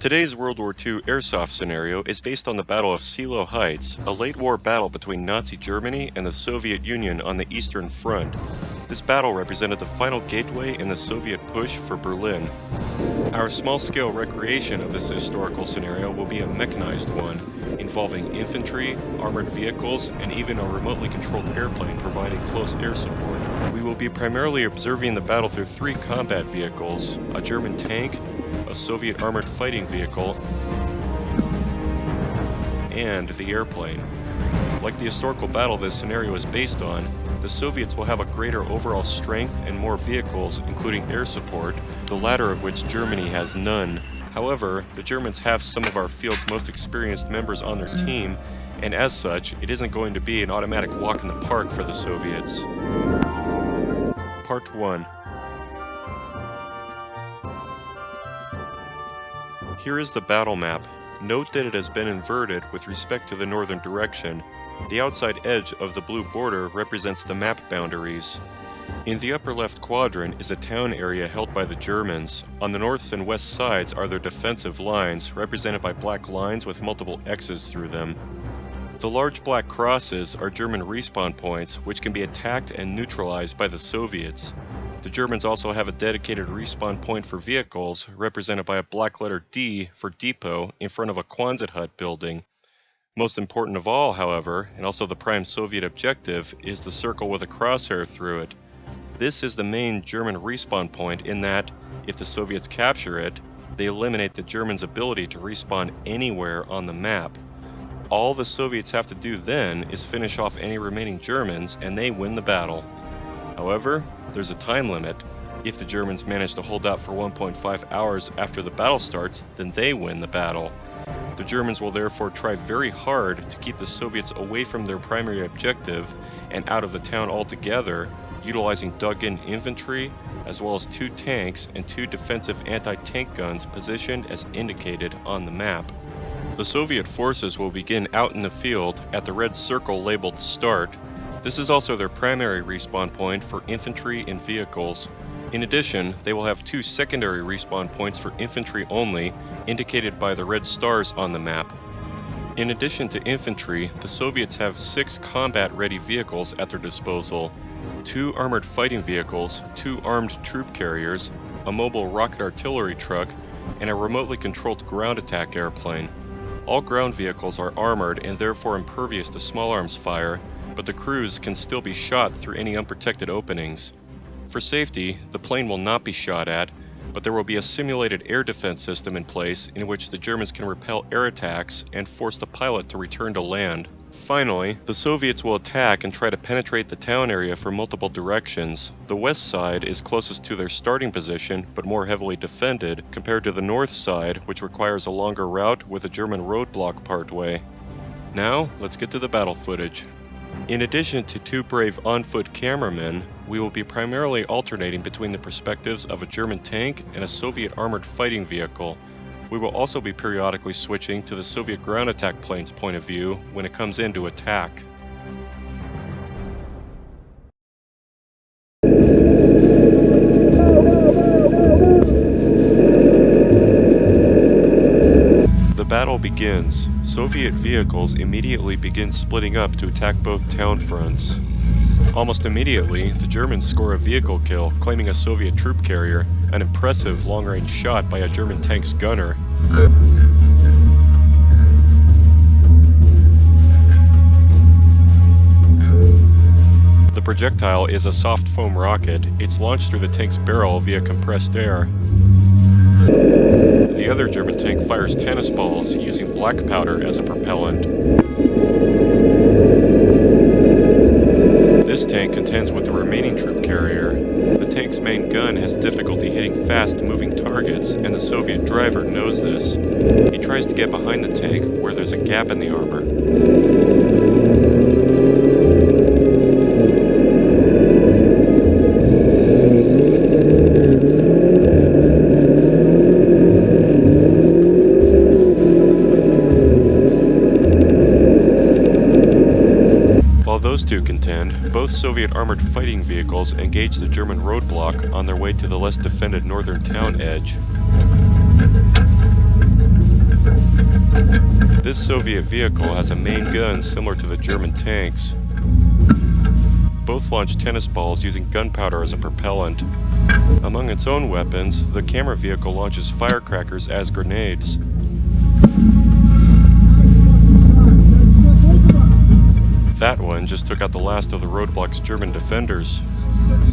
Today's World War II airsoft scenario is based on the Battle of Seelow Heights, a late-war battle between Nazi Germany and the Soviet Union on the Eastern Front. This battle represented the final gateway in the Soviet push for Berlin. Our small-scale recreation of this historical scenario will be a mechanized one, involving infantry, armored vehicles, and even a remotely controlled airplane providing close air support. We will be primarily observing the battle through three combat vehicles: a German tank, a Soviet armored fighting vehicle, and the airplane. Like the historical battle this scenario is based on, the Soviets will have a greater overall strength and more vehicles, including air support, the latter of which Germany has none. However, the Germans have some of our field's most experienced members on their team, and as such, it isn't going to be an automatic walk in the park for the Soviets. Part 1. Here is the battle map. Note that it has been inverted with respect to the northern direction. The outside edge of the blue border represents the map boundaries. In the upper left quadrant is a town area held by the Germans. On the north and west sides are their defensive lines, represented by black lines with multiple X's through them. The large black crosses are German respawn points, which can be attacked and neutralized by the Soviets. The Germans also have a dedicated respawn point for vehicles, represented by a black letter D for depot in front of a Quonset hut building. Most important of all, however, and also the prime Soviet objective, is the circle with a crosshair through it. This is the main German respawn point in that, if the Soviets capture it, they eliminate the Germans' ability to respawn anywhere on the map. All the Soviets have to do then is finish off any remaining Germans and they win the battle. However, there's a time limit. If the Germans manage to hold out for 1.5 hours after the battle starts, then they win the battle. The Germans will therefore try very hard to keep the Soviets away from their primary objective and out of the town altogether, utilizing dug-in infantry, as well as 2 tanks and 2 defensive anti-tank guns positioned as indicated on the map. The Soviet forces will begin out in the field at the red circle labeled Start. This is also their primary respawn point for infantry and vehicles. In addition, they will have 2 secondary respawn points for infantry only, indicated by the red stars on the map. In addition to infantry, the Soviets have 6 combat-ready vehicles at their disposal: 2 armored fighting vehicles, 2 armed troop carriers, a mobile rocket artillery truck, and a remotely controlled ground attack airplane. All ground vehicles are armored and therefore impervious to small arms fire, but the crews can still be shot through any unprotected openings. For safety, the plane will not be shot at, but there will be a simulated air defense system in place in which the Germans can repel air attacks and force the pilot to return to land. Finally, the Soviets will attack and try to penetrate the town area from multiple directions. The west side is closest to their starting position, but more heavily defended, compared to the north side, which requires a longer route with a German roadblock partway. Now, let's get to the battle footage. In addition to 2 brave on-foot cameramen, we will be primarily alternating between the perspectives of a German tank and a Soviet armored fighting vehicle. We will also be periodically switching to the Soviet ground attack plane's point of view when it comes in to attack. The battle begins. Soviet vehicles immediately begin splitting up to attack both town fronts. Almost immediately, the Germans score a vehicle kill, claiming a Soviet troop carrier, an impressive long-range shot by a German tank's gunner. The projectile is a soft foam rocket. It's launched through the tank's barrel via compressed air. The other German tank fires tennis balls using black powder as a propellant. This tank contends with the remaining troop carrier. The tank's main gun has difficulty hitting fast-moving targets, and the Soviet driver knows this. He tries to get behind the tank, where there's a gap in the armor. Those 2 contend, both Soviet armored fighting vehicles engage the German roadblock on their way to the less defended northern town edge. This Soviet vehicle has a main gun similar to the German tanks. Both launch tennis balls using gunpowder as a propellant. Among its own weapons, the camera vehicle launches firecrackers as grenades. That one just took out the last of the roadblock's German defenders.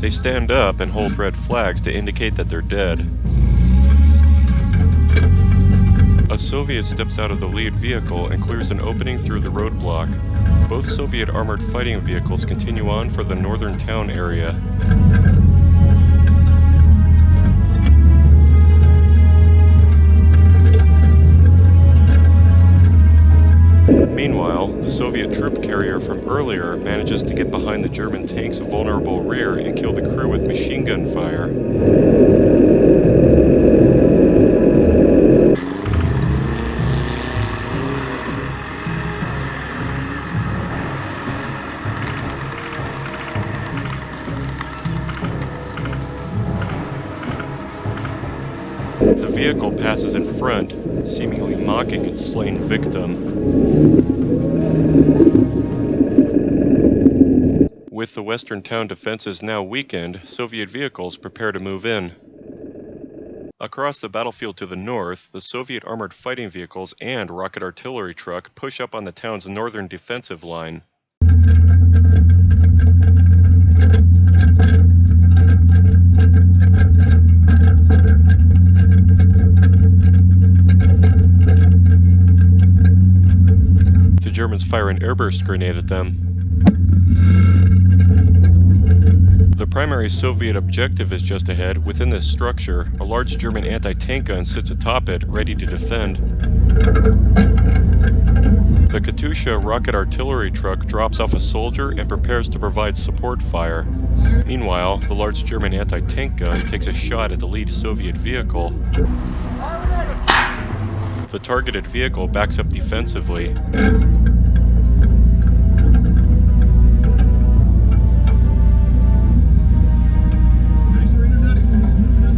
They stand up and hold red flags to indicate that they're dead. A Soviet steps out of the lead vehicle and clears an opening through the roadblock. Both Soviet armored fighting vehicles continue on for the northern town area. Meanwhile, the Soviet troop carrier from earlier manages to get behind the German tank's vulnerable rear and kill the crew with machine gun fire. The vehicle passes in front, seemingly mocking its slain victim. With the western town defenses now weakened, Soviet vehicles prepare to move in. Across the battlefield to the north, the Soviet armored fighting vehicles and rocket artillery truck push up on the town's northern defensive line. The Germans fire an airburst grenade at them. The primary Soviet objective is just ahead. Within this structure, a large German anti-tank gun sits atop it, ready to defend. The Katyusha rocket artillery truck drops off a soldier and prepares to provide support fire. Meanwhile, the large German anti-tank gun takes a shot at the lead Soviet vehicle. The targeted vehicle backs up defensively.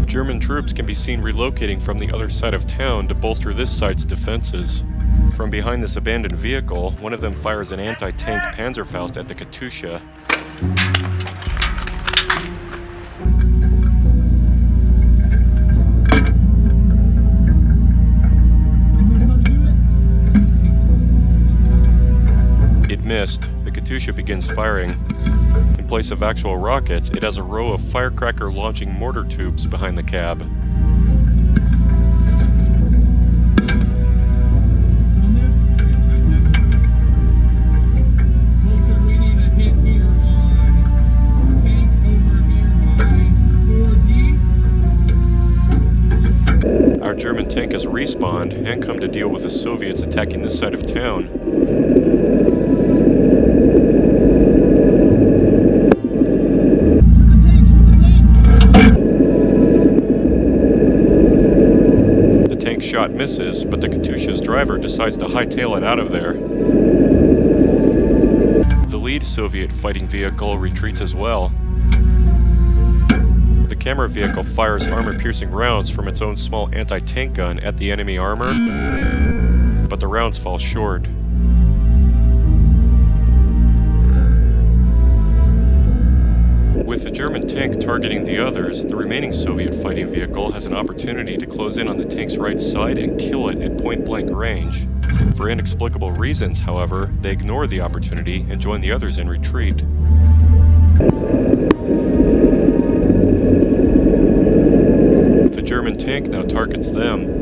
German troops can be seen relocating from the other side of town to bolster this side's defenses. From behind this abandoned vehicle, one of them fires an anti-tank Panzerfaust at the Katyusha. It missed. The Katyusha begins firing. In place of actual rockets, it has a row of firecracker-launching mortar tubes behind the cab. Our German tank has respawned and come to deal with the Soviets attacking this side of town. Shot misses, but the Katyusha's driver decides to hightail it out of there. The lead Soviet fighting vehicle retreats as well. The camera vehicle fires armor-piercing rounds from its own small anti-tank gun at the enemy armor, but the rounds fall short. With the German tank targeting the others, the remaining Soviet fighting vehicle has an opportunity to close in on the tank's right side and kill it at point-blank range. For inexplicable reasons, however, they ignore the opportunity and join the others in retreat. The German tank now targets them.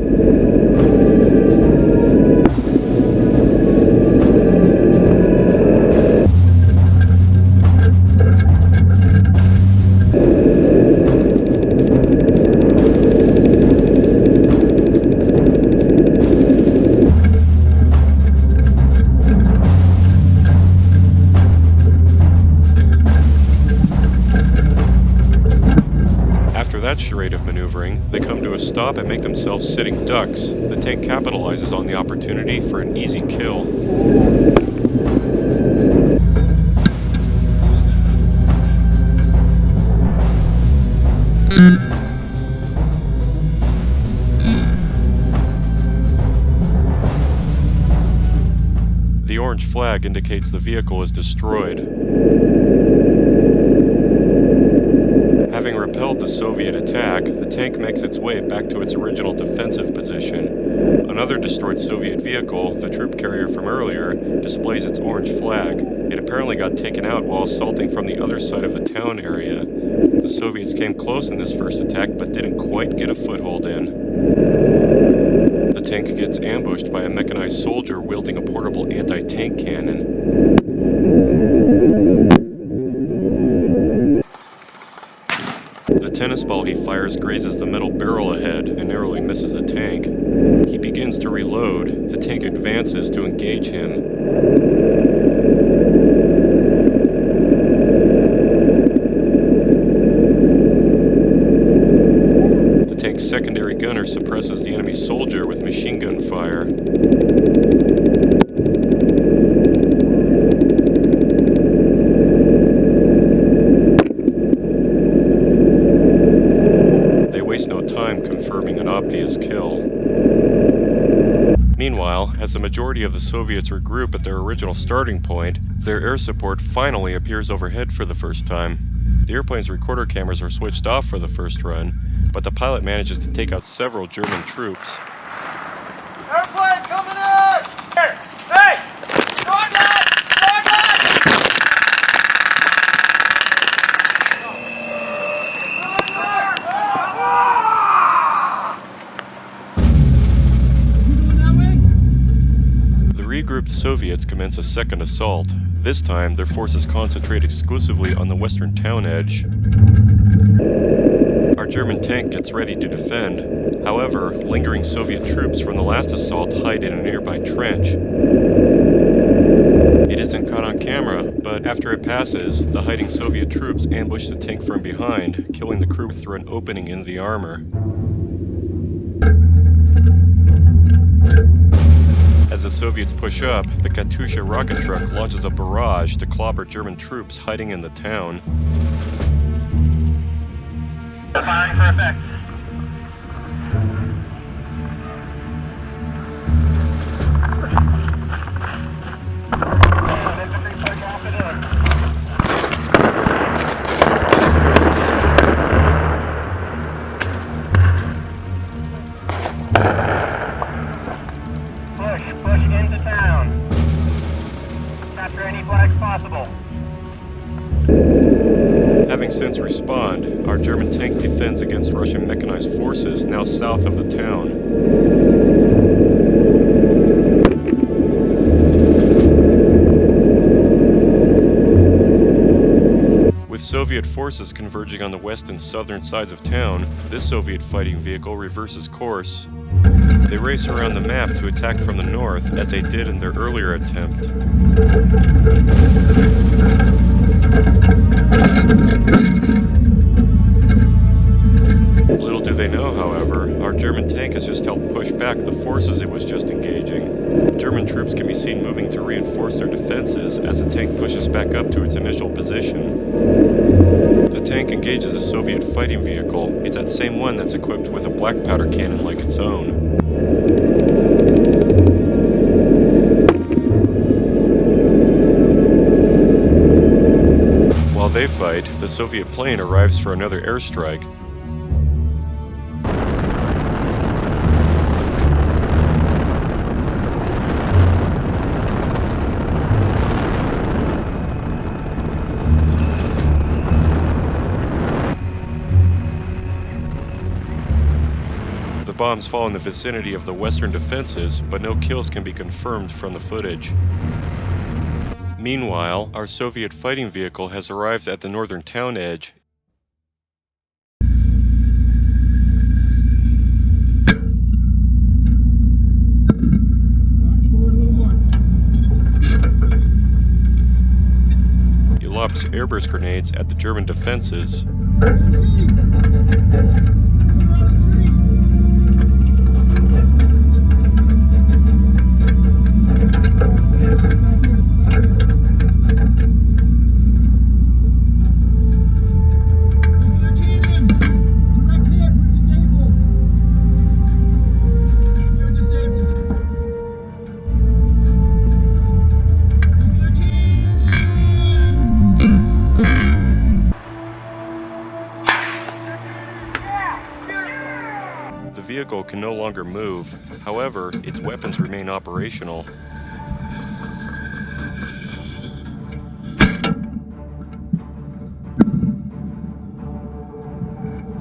That charade of maneuvering, they come to a stop and make themselves sitting ducks. The tank capitalizes on the opportunity for an easy kill. orange flag indicates the vehicle is destroyed. Having repelled the Soviet attack, the tank makes its way back to its original defensive position. Another destroyed Soviet vehicle, the troop carrier from earlier, displays its orange flag. It apparently got taken out while assaulting from the other side of the town area. The Soviets came close in this first attack but didn't quite get a foothold in. The tank gets ambushed by a mechanized soldier wielding a portable anti-tank cannon. The tennis ball he fires grazes the metal barrel ahead and narrowly misses the tank. He begins to reload. The tank advances to engage him. The tank's secondary gunner suppresses the enemy soldier with machine gun fire. Confirming an obvious kill. Meanwhile, as the majority of the Soviets regroup at their original starting point, their air support finally appears overhead for the first time. The airplane's recorder cameras are switched off for the first run, but the pilot manages to take out several German troops. Airplane coming in! Here! Hey! Target! The regrouped Soviets commence a second assault. This time, their forces concentrate exclusively on the western town edge. Our German tank gets ready to defend. However, lingering Soviet troops from the last assault hide in a nearby trench. It isn't caught on camera, but after it passes, the hiding Soviet troops ambush the tank from behind, killing the crew through an opening in the armor. As the Soviets push up, the Katyusha rocket truck launches a barrage to clobber German troops hiding in the town. Firing for effect. Infantry push off and in. Push into town. Capture any flags possible. Having since respawned, our German tank defends against Russian mechanized forces now south of the town. With Soviet forces converging on the west and southern sides of town, this Soviet fighting vehicle reverses course. They race around the map to attack from the north, as they did in their earlier attempt. Little do they know, however, our German tank has just helped push back the forces it was just engaging. German troops can be seen moving to reinforce their defenses as the tank pushes back up to its initial position. The tank engages a Soviet fighting vehicle. It's that same one that's equipped with a black powder cannon like its own. While they fight, the Soviet plane arrives for another airstrike. The bombs fall in the vicinity of the western defenses, but no kills can be confirmed from the footage. Meanwhile, our Soviet fighting vehicle has arrived at the northern town edge. It lobs airburst grenades at the German defenses. vehicle can no longer move. However, its weapons remain operational.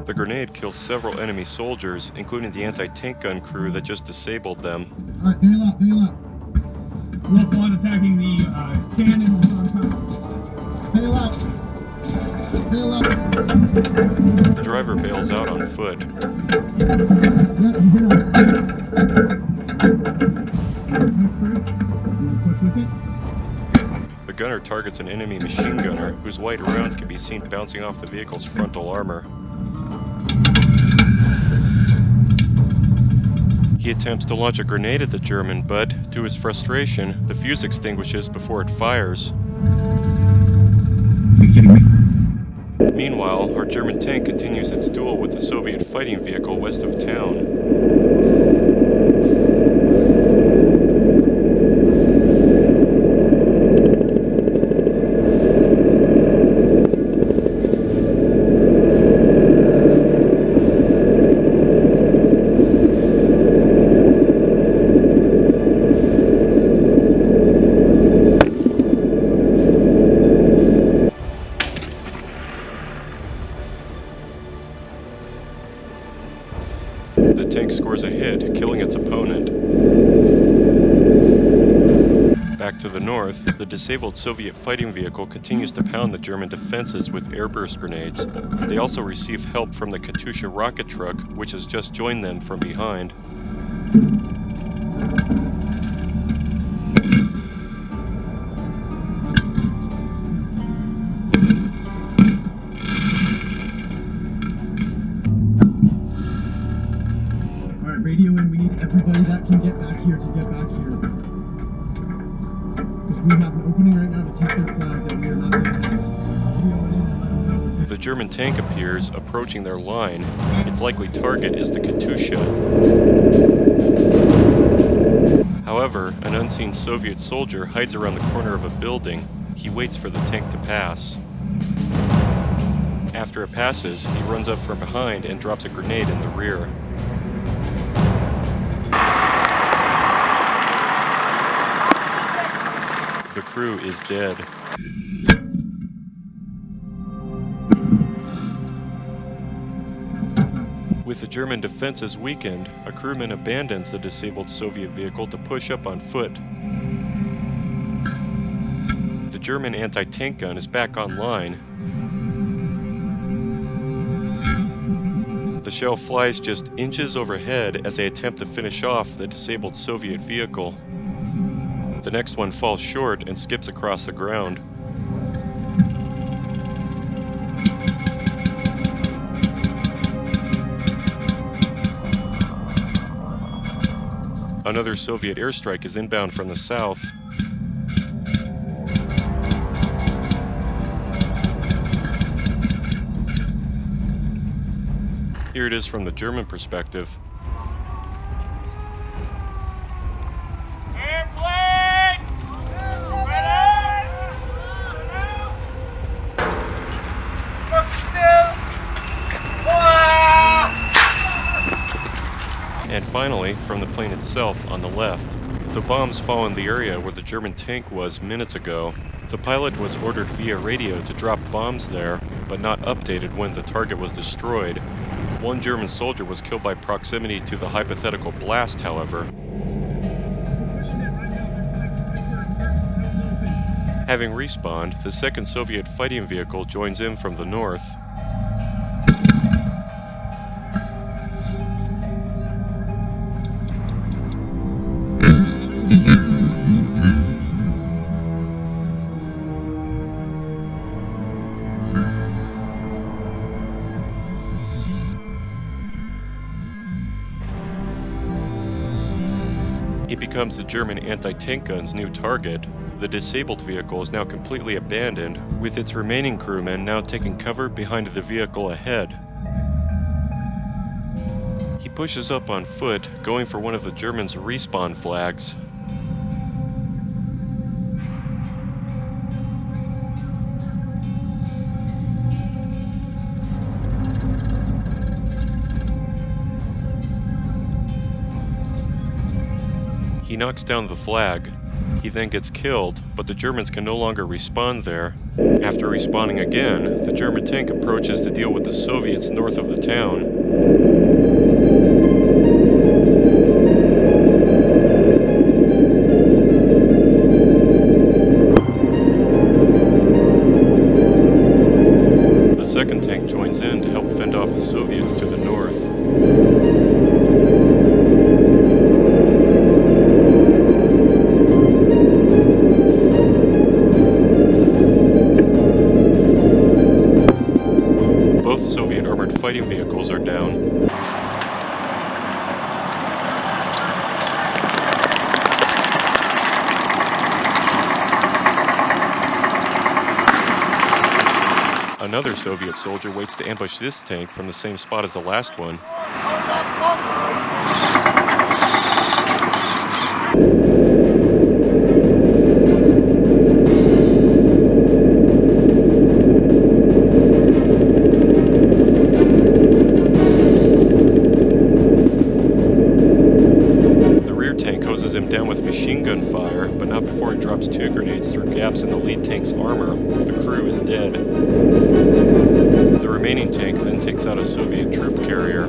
The grenade kills several enemy soldiers, including the anti-tank gun crew that just disabled them. Alright, bail out, bail out. Wolf 1 attacking the cannon on top. Bail out. Bail out. The driver bails out on foot. Yep, you bail out. Push with it. The gunner targets an enemy machine gunner, whose white rounds can be seen bouncing off the vehicle's frontal armor. He attempts to launch a grenade at the German, but, to his frustration, the fuse extinguishes before it fires. Are you kidding me? Meanwhile, our German tank continues its duel with the Soviet fighting vehicle west of town. The tank scores a hit, killing its opponent. Back to the north, the disabled Soviet fighting vehicle continues to pound the German defenses with airburst grenades. They also receive help from the Katyusha rocket truck, which has just joined them from behind. Alright, radio in. We need everybody that can get back here to get back here. Because we have an opening right now to take their flag that we are not going to have. Radio in and let them know we're taking. The German tank appears, approaching their line. Its likely target is the Katyusha. However, an unseen Soviet soldier hides around the corner of a building. He waits for the tank to pass. After it passes, he runs up from behind and drops a grenade in the rear. The crew is dead. With the German defenses weakened, a crewman abandons the disabled Soviet vehicle to push up on foot. The German anti-tank gun is back online. The shell flies just inches overhead as they attempt to finish off the disabled Soviet vehicle. The next one falls short and skips across the ground. Another Soviet airstrike is inbound from the south. Here it is from the German perspective. Airplane! Ready! Look still! And finally, from the plane itself on the left. The bombs fall in the area where the German tank was minutes ago. The pilot was ordered via radio to drop bombs there, but not updated when the target was destroyed. One German soldier was killed by proximity to the hypothetical blast, however. Having respawned, the second Soviet fighting vehicle joins in from the north. It becomes the German anti-tank gun's new target. The disabled vehicle is now completely abandoned, with its remaining crewmen now taking cover behind the vehicle ahead. He pushes up on foot, going for one of the Germans' respawn flags. He knocks down the flag. He then gets killed, but the Germans can no longer respawn there. After respawning again, the German tank approaches to deal with the Soviets north of the town. The second tank joins in to help fend off the Soviets to the north. Both Soviet armored fighting vehicles are down. Another Soviet soldier waits to ambush this tank from the same spot as the last one. The rear tank hoses him down with machine gun fire, but not before it drops 2 grenades through gaps in the lead tank's armor. The crew is dead. The remaining tank then takes out a Soviet troop carrier.